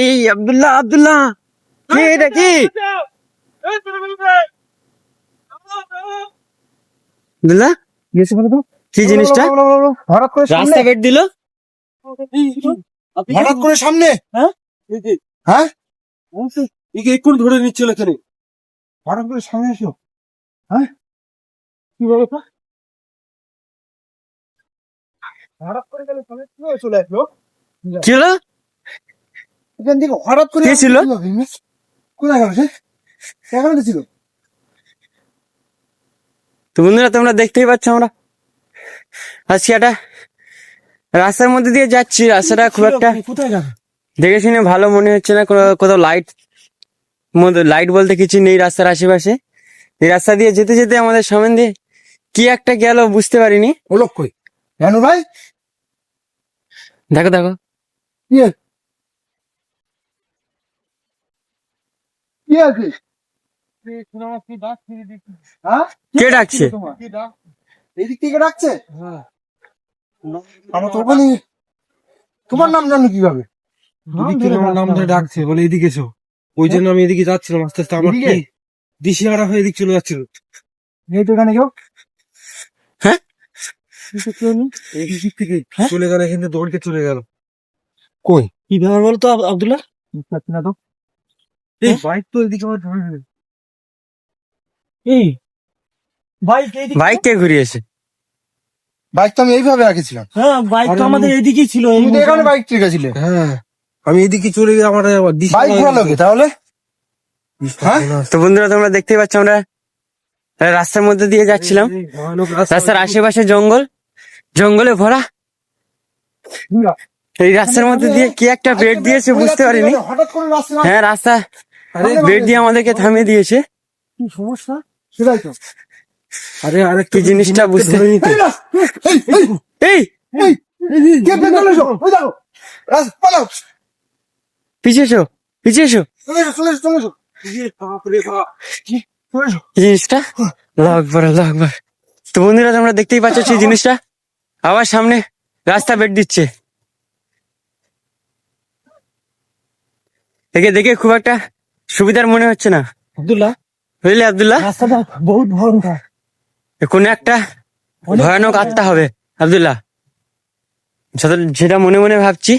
এই আব্দুল্লাহ আব্দুল্লাহ কি এটা কি আব্দুল্লাহ কি জিনিসটা হঠাৎ করে সামনে রাস্তা বেট দিল হঠাৎ করে সামনে হ্যাঁ একে এক্ষুনি ধরে নিচ্ছিল এখানে। হঠাৎ করে সামনে এসো হ্যাঁ কি বলতো হঠাৎ করে গেলে সামনে কিভাবে চলে আসলো কি হলো এখান থেকে হঠাৎ করে কে ছিল? কোথায় গেল সে এখানে ছিল তো বন্ধুরা তোমরা দেখতেই পাচ্ছ আমরা আজকে একটা রাস্তার মধ্যে দিয়ে যাচ্ছি। রাস্তাটা খুব একটা কোথায় গেল দেখে শুনে ভালো মনে হচ্ছে না। কোথাও লাইট বলতে কিছু নেই রাস্তার আশেপাশে। এই রাস্তা দিয়ে যেতে যেতে আমাদের সামনে দিয়ে কি একটা গেল বুঝতে পারিনি। ও লোক কই জানো ভাই দেখো দেখো কি আছে কি আছে হ্যাঁ কে ডাকছে? এদিক থেকে ডাকছে আমার তো ওখানে তোমার নাম জানো কিভাবে এদিক থেকে আমার নাম ধরে ডাকছে, বলে এদিকে এসো। ওই জন্য আমি এদিকে যাচ্ছিলাম আস্তে আস্তে। আমার এদিকে? কি দিশেহারা হয়ে এদিক চলে যাচ্ছিল। এই তো এখানে কেউ হ্যাঁ এই দিক থেকে চলে গেল, এখান থেকে দৌড়কে চলে গেল। কই কি ব্যাপার বলতো আব্দুল্লাহ? বুঝতে পারছি না তো এই বাইক তো এদিকে আমার ধরে নিল। এই বাইক এইদিকে বাইক কে ঘুরিয়েছে? বাইক তো আমি এইভাবে রাখেছিলাম হ্যাঁ বাইক তো আমাদের এদিকেই ছিল। তুমি তো এখানে বাইক রেখেছিলে হ্যাঁ আমি এদিকে চলে গিয়ে আমার বাইক ঘোরালো কে তাহলে হ্যাঁ তো বন্ধুরা তোমরা দেখতেই পাচ্ছ আমরা রাস্তার মধ্যে দিয়ে যাচ্ছিলাম। রাস্তার আশেপাশে জঙ্গলে ভরা। এই রাস্তার মধ্যে দিয়ে কি একটা বেড দিয়েছে বুঝতে পারিনি। হঠাৎ করে রাস্তা হ্যাঁ রাস্তা বেড দিয়ে আমাদেরকে থামিয়ে দিয়েছে। কি সমস্যা সেটাই তো আরে আরে কি জিনিসটা বুঝতে এই কে পেছনে এসো ওই দেখো রাস্তা পালাও পিছিয়ে এসো পিছিয়ে এসো। চলে এসো চলে এসো চলে এসো চলে এসো এই জিনিসটা লাগবার। তো বন্ধুরা তোমরা দেখতেই পাচ্ছ সেই জিনিসটা আবার সামনে রাস্তা বেড দিচ্ছে। একে দেখে খুব একটা সুবিধার মনে হচ্ছে না আব্দুল্লাহ বুঝলে আব্দুল্লাহ। রাস্তাটা বহুত ভয়ঙ্কর। কোনো একটা ভয়ানক আত্মা হবে আব্দুল্লাহ, যেটা মনে মনে ভাবছি।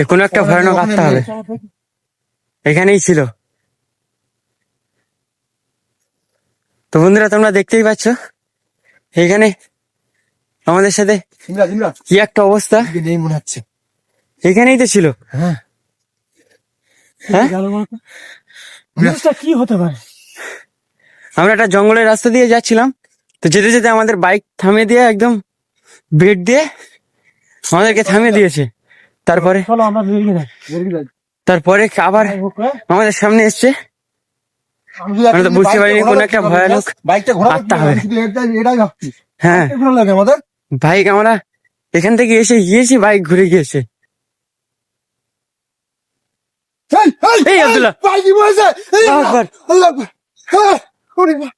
কোনো একটা ভয়ানক আত্মা হবে। এখানেই ছিল। তো বন্ধুরা তোমরা দেখতেই পাচ্ছ এখানে আমাদের সাথে জিমরা কি একটা অবস্থা। নেই মনে হচ্ছে এখানেই তো ছিল। হ্যাঁ হ্যাঁ জিনিসটা কি হতে পারে আমরা একটা জঙ্গলের রাস্তা দিয়ে যাচ্ছিলাম। তো যেতে যেতে আমাদের বাইক থামিয়ে দিয়ে একদম বেড দিয়ে আমাদেরকে থামিয়ে দিয়েছে। তারপরে চলো আমরা বেরিয়ে যাই তারপরে আবার আমাদের সামনে এসছে। আমরা তো বুঝতে পারিনি কোন একটা ভয়ানক বাইকটা ঘোরা আত্মা হবে। এটাই ভাবছি হ্যাঁ ঘোরা লাগে আমাদের বাইক আমরা এখান থেকে এসে গিয়েছি, বাইক ঘুরে গিয়েছে। এই আব্দুল্লাহ বাইক কি বলেছে আল্লাহু আকবার। আল্লাহ আকবার। হ্যাঁ, ওরে বাবা।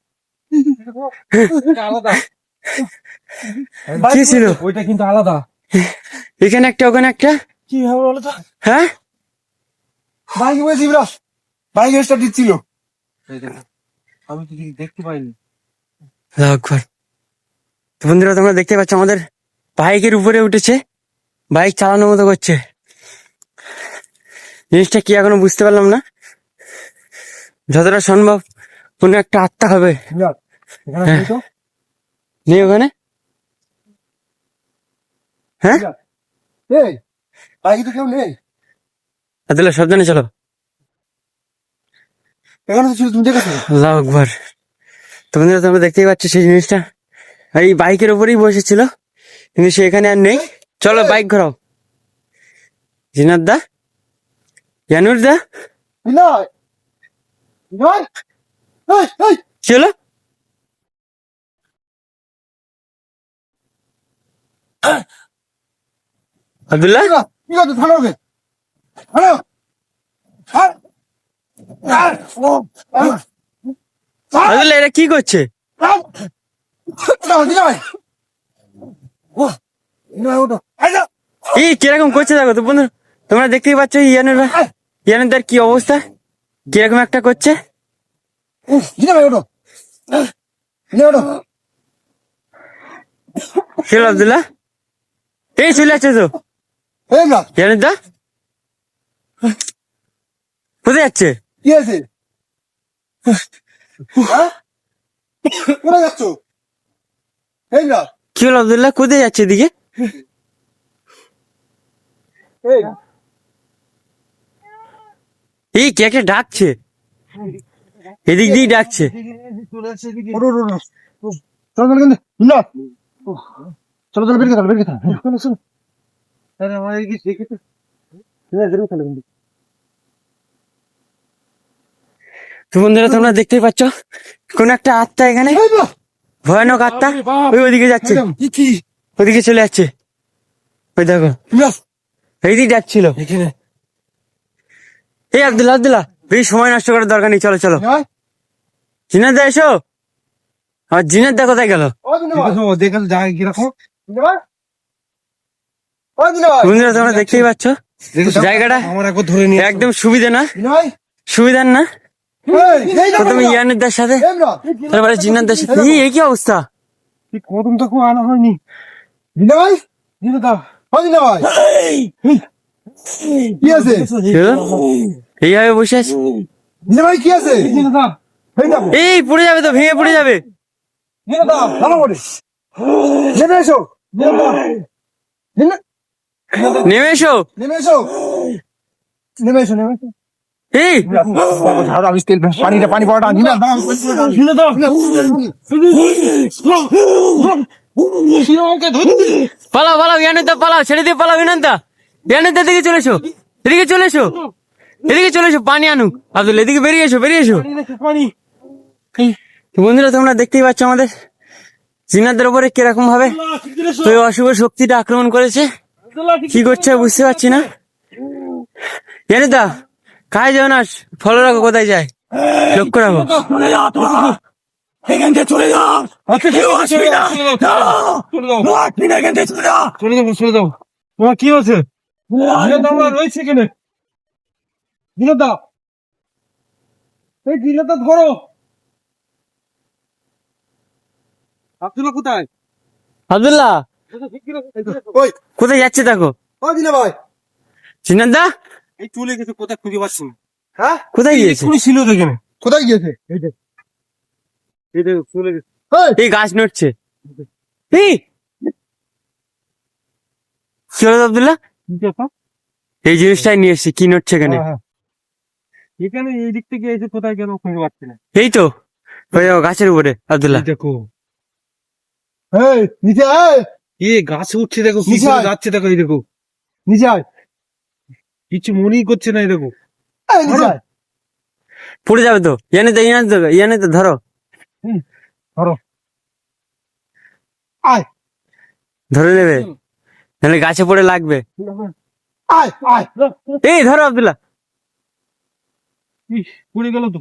আলাদা কি ছিল ওইটা কিন্তু আলাদা। এখানে একটা ওখানে একটা। কি হবে বলো তো হ্যাঁ বাইক কি বলেছে ইমরান বাইক স্টার্ট দিচ্ছিল আমি তো দেখতে পাইনি। আল্লাহু আকবার। তো বন্ধুরা তোমরা দেখতে পাচ্ছ আমাদের বাইকের উপরে উঠেছে, বাইক চালানোর মতো করছে। জিনিসটা কি এখনো বুঝতে পারলাম না। যতটা সম্ভব কোনো একটা আত্মা হবে। ইমরান এখানে হ্যাঁ। আসবি তো নেই ওখানে? হ্যাঁ এই বাইকে তো কেউ নেই আব্দুল্লাহ সাবধানে চলো। এখানে তো ছিল তুমি দেখেছো আল্লাহু আকবার। তো বন্ধুরা তোমরা দেখতেই পাচ্ছ সেই জিনিসটা এই বাইকের উপরেই বসেছিল, কিন্তু সে এখানে আর নেই। চলো বাইক ঘোরাও। জিনাত দা, জানুর দা, বিনয় বিনয় এই এই কি হলো? আব্দুল্লাহ কি করছো থানো ওকে থানো আব্দুল্লাহ এটা কি করছে? এই কিরকম করছে দেখো তো বন্ধু। তোমরা দেখতেই পাচ্ছ ইয়ানুদার কি অবস্থা, কিরকম একটা করছে। জিনা ভাই ওঠো, জিনা ওঠো। কি হলো আব্দুল্লাহ? এই চলে যাচ্ছে তো এই না, ইয়ানুদা, কোথায় যাচ্ছে? কি আছে? হ্যাঁ? কোথায় যাচ্ছ? এই না, কি হলো আব্দুল্লাহ, কোথায় যাচ্ছে এদিকে? এই এই কে কে ডাকছে, এদিক দিয়ে ডাকছে। ওঠো, ওঠো, ওঠো। চলো চলো কিন্তু না, চলো চলো বের কথা বের কথা। চলো চলো। আরে আমার এই কি শিখেছে? তো বন্ধুরা তোমরা দেখতেই পাচ্ছ কোন একটা আত্মা এখানে, এই না, ভয়ানক আত্মা ওইদিকে যাচ্ছে, কি ওইদিকে চলে যাচ্ছে। ওই দেখো না, এইদিকে যাচ্ছিল। এখানে এই আব্দুল্লাহ, আব্দুল্লাহ, বেশি সময় নষ্ট করার দরকার নেই, চলো চলো। নয় জিনাদ দা এসো। আর জিনাদ দা কোথায় গেল? ও দিনা ভাই, দেখেন জায়গা কিরকম। দিনা ভাই, ও দিনা ভাই, বন্ধুরা তোমরা দেখতেই পাচ্ছ জায়গাটা আমার একবার ধরে নিয়ে একদম সুবিধা না, দিনা ভাই, সুবিধার না। এই না, প্রথমে ইয়ানুদার সাথে, এই না, তারপরে জিনাদার সাথে। এই কি অবস্থা? কদম তো খুব আনা হয়নি। দিনা ভাই, দিনে দাও। ও দিনা ভাই, কি আছে? কি হলো? এইভাবে বসে আছে। দিনা ভাই কি আছে? দিনে দাও। এই না, এই পড়ে যাবে তো, ভেঙে পড়ে যাবে। দিনা দাও, ভালো করে নেমে এসো, দিনা দাও, দিনা, নেমে এসো। নেমে এসো, নেমে এসো, নেমে এসো। এই ঝাড়া আমি তেল পানিটা পানি পড়া দিনা দাও, দিনা দাও, পালাও পালাও ইয়ানুদা, পালাও, ছেড়ে দিয়ে পালাও ইয়ানুদা। ইয়ানুদা এদিকে চলে এসো, এদিকে চলে এসো, এদিকে চলে এসো, পানি আনুক। আব্দুল এদিকে বেরিয়ে এসো, বেরিয়ে এসো। তো বন্ধুরা তোমরা দেখতেই পাচ্ছ আমাদের জিনাদের উপরে কিরকম ভাবে ওই অশুভ শক্তিটা আক্রমণ করেছে। কি করছে বুঝতে পারছি না। ইয়ানুদা কাজ যাও না, ফলো রাখো, কোথায় যায় লক্ষ্য রাখো। এখান থেকে চলে যাও, কেউ আসবে না, আপনি না এখান থেকে চলে যাও। চলে যাবো, চলে যাবো। তোমার কি হয়েছে? আমরা রয়েছে এখানে। দিনে দাও, এই দিনে তো ধরো। আব্দুল্লাহ কোথায়? আব্দুল্লাহ ওই কোথায় যাচ্ছে দেখো। ও দিনা ভাই, জিনাদা এই চলে গেছে, কোথায় খুঁজে পাচ্ছি না। হ্যাঁ কোথায় গিয়েছে? এক্ষুনি ছিল তো এখানে। কোথায় গিয়েছে? এই দেখো চলে গেছে। এই গাছ নড়ছে। এই কি হলো আব্দুল্লাহ? কি ব্যাপার? এই জিনিসটাই নিয়ে এসছি, কি নড়ছে এখানে? হ্যাঁ, হ্যাঁ। এখানে এই দিক থেকে এসে কোথায় গেল খুঁজে পাচ্ছি না। এই তো ওই দেখো, গাছের উপরে আব্দুল্লাহ। এই দেখো, এই নিচে আয়, এ গাছে উঠছে দেখো, কি নিচে করে আয়। যাচ্ছে দেখো, এই দেখো নিচে আয়, কিছু মনেই করছে না, এই দেখো। এই নিচে আয়। পড়ে যাবে তো। ইয়ানে তো ধরো, ধরো, আয়, ধরে নেবে, নাহলে গাছে পড়ে লাগবে। আয়, আয়। এই ধরো আব্দুল্লাহ। ইস, পড়ে গেল তো।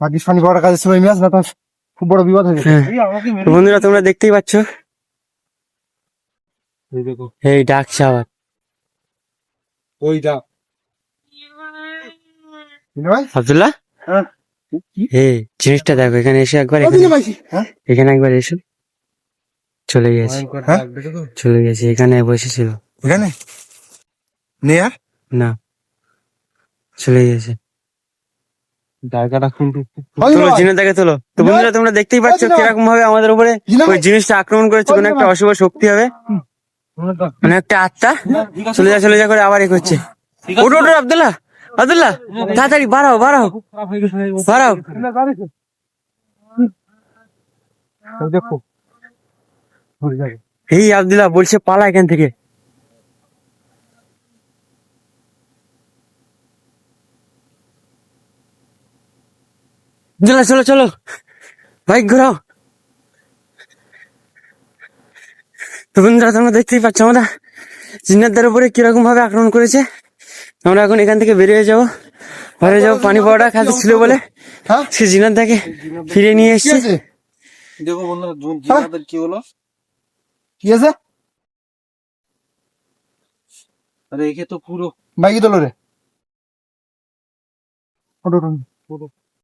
ভাগ্যিস পানি পড়ার কাজের সময় মিয়াস না, তো খুব বড় বিপদ হয়ে যেত। হ্যাঁ। এই আমাকে তো মেরে বন্ধুরা তোমরা দেখতেই পাচ্ছ এই দেখো, এই ডাকছে আবার। ওইটা দিনা ভাই, আব্দুল্লাহ হ্যাঁ। এই জিনিসটা দেখো, এখানে এসে একবার, ও দিনা ভাই, হ্যাঁ, এখানে একবার এসো। চলে গেছে, ভয়ঙ্কর হ্যাঁ? ডাক দেখো তো। চলে গেছে, এখানে বসেছিল এখানে নে আর না, চলে গেছে। জায়গাটা কিন্তু ও দিনা তোলো ভাই, জিনেদাকে তোলো। তো বন্ধুরা তোমরা দেখতেই পাচ্ছ জিনা ভাই। কিরকম ভাবে আমাদের উপরে জিনা ওই ভাই। জিনিসটা আক্রমণ করেছে। ও কোনো জিনা একটা ভাই। অশুভ শক্তি হবে, মানে একটা আত্মা চলে যা করে আবার এ করছে। ওঠো ওঠো আব্দুল্লাহ, আব্দুল্লাহ তাড়াতাড়ি বাড়াও বাড়াও খারাপ হয়ে গেছে। বাড়াও। এই দেখো, ধরে যাবে। এই আব্দুল্লাহ বলছে পালা এখান থেকে। আব্দুল্লাহ চলো চলো, বাইক ঘোরাও। তো বন্ধুরা তোমরা দেখতেই পাচ্ছ আমরা জিন্নাতদের উপরে কিরকম ভাবে আক্রমণ করেছে। আমরা এখন এখান থেকে বেরিয়ে যাবো, ঘরে যাবো। পানি পাওয়াটা খাতে ছিল বলে হ্যাঁ, সে জিনাতদাকে ফিরে নিয়ে কি এসছে। আছে? দেখো বন্ধুরা, জিনাদের কি হলো? কি আছে? আরে একে তো পুরো বাইকে তোলো রে ওটো, ওটো। পুরো